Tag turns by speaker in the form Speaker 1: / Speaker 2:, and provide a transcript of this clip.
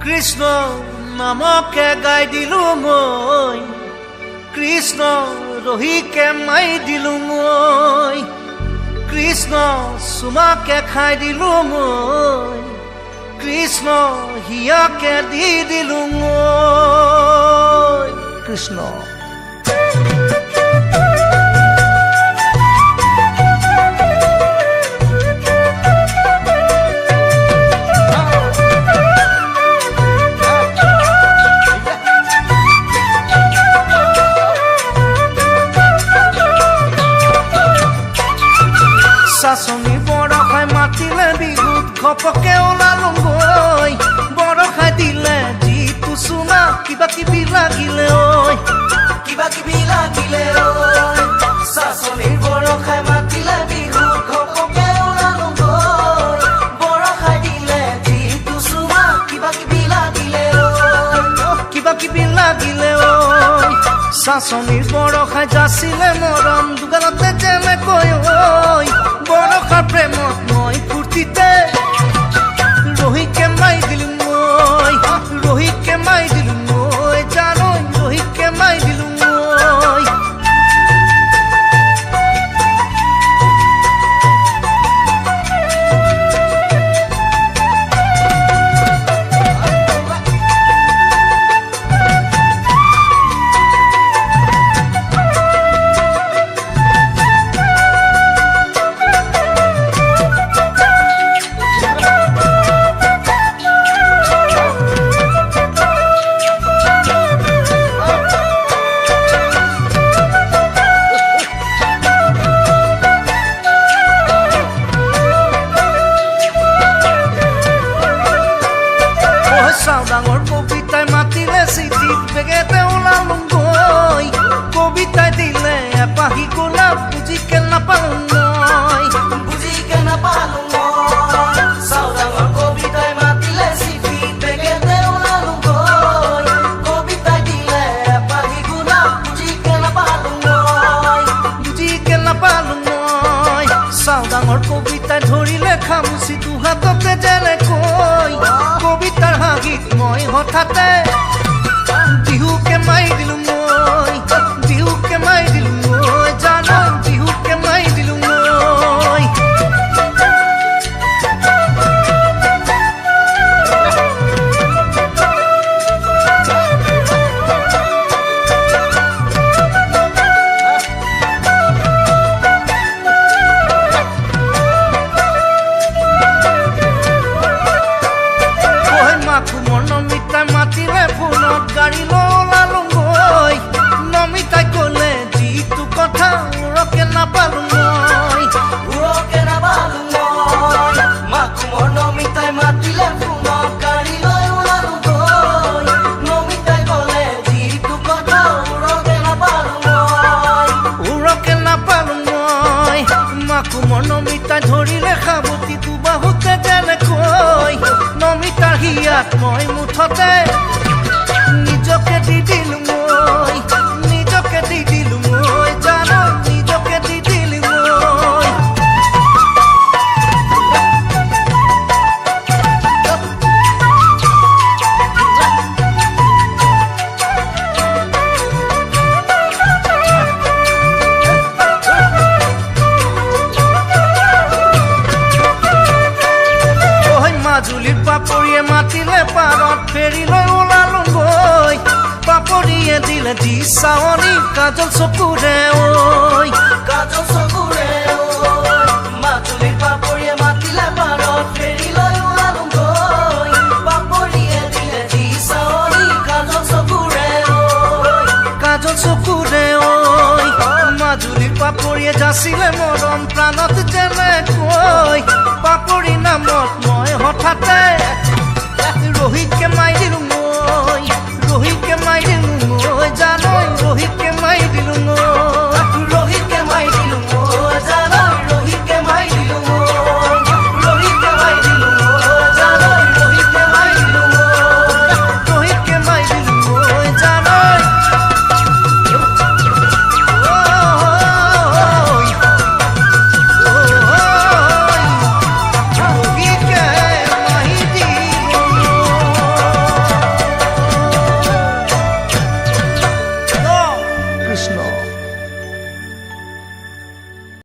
Speaker 1: কৃষ্ণ নামকে গাই দিলো মই কৃষ্ণ ৰহিকে মাই দিলো মই কৃষ্ণ চুমাকে খাই দিলো মই কৃষ্ণ হিয়াকে দি দিলো মই কৃষ্ণ চাচনি বৰষাই মাতিলে বিহুত ঘপকে ওলালোগৈ বৰষাই দিলে যিটো চুমা কিবা কিবি লাগিলে ঐ
Speaker 2: কিবা কিবি লাগিলে ঐ চাচনি বৰষাই মাতিলে বিহুত ঘপকে ওলালোগৈ বৰষাই দিলে যিটো চুমা কিবা কিবি লাগিলে ঐ
Speaker 1: কিবা কিবি লাগিলে ঐ চাচনিৰ বৰষাই যাচিলে মৰম দুগালতে যেনেকৈ ঐ বৰষাৰ প্ৰেমত মই ফূৰ্তিতে ৰহিকে মাই দিলো মই ৰহিকে মাই দিলো মই জানো ৰহিকে মাই দিলো মই ডাঙৰ কবিতাই মাতিলে চিঠিত বেগেতে ওলালোগৈ কবিতাই দিলে এপাহি গোলাপ বুজিকে নাপালো মই
Speaker 2: বুজিকে নাপালো মই চাও ডাঙৰ কবিতাই মাতিলে চিঠিত বেগেতে ওলালোগৈ কবিতাই দিলে এপাহি গোলাপ বুজিকে নাপালো মই
Speaker 1: বুজিকে নাপালো মই চাও ডাঙৰ কবিতাই ধৰিলে খামুচি দুহাততে যেনেকৈ কবিতাৰ হাগিত মই হঠাতে বিহুকে মাই দিলো মই বিহুকে মাই দিলো মই জানো বিহুকে মাই দিলো মই নমিতাই মাতিলে ফোনত গাড়ী লৈ ওলালোগৈ নমিতাই ক'লে যিটো কথা উৰকে নাপালো মই
Speaker 2: উৰকে নাপালো মই মাকুমৰ নমিতাই মাতিলে ফোনত গাড়ী লৈ ওলালোগৈ নমিতাই ক'লে যিটো কথা উৰকে নাপালো মই
Speaker 1: উৰকে নাপালো মই মাকুমৰ নমিতাই ধৰিলে সাৱতি দুবাহুতে যেনেকৈ নমিতাৰ হিয়াত মই মুঠতে নিজকে দি দিলো মই নিজকে দি দিলো মই জানো নিজকে দি দিলো মই মাজুলীৰ পাপৰিয়ে মাতিলে পাৰত ফেৰি লৈ ওলালোগৈ পাপৰিয়ে দিলে যি চাৱনি কাজল চকুৰে ঐ
Speaker 2: কাজল চকুৰে ঐ মাজুলীৰ পাপৰিয়ে মাতিলে পাৰত ফেৰি লৈ ওলালোগৈ পাপৰিয়ে দিলে যি চাৱনি কাজল চকুৰে ঐ
Speaker 1: কাজল চকুৰে ঐ মাজুলীৰ পাপৰিয়ে যাচিলে মৰম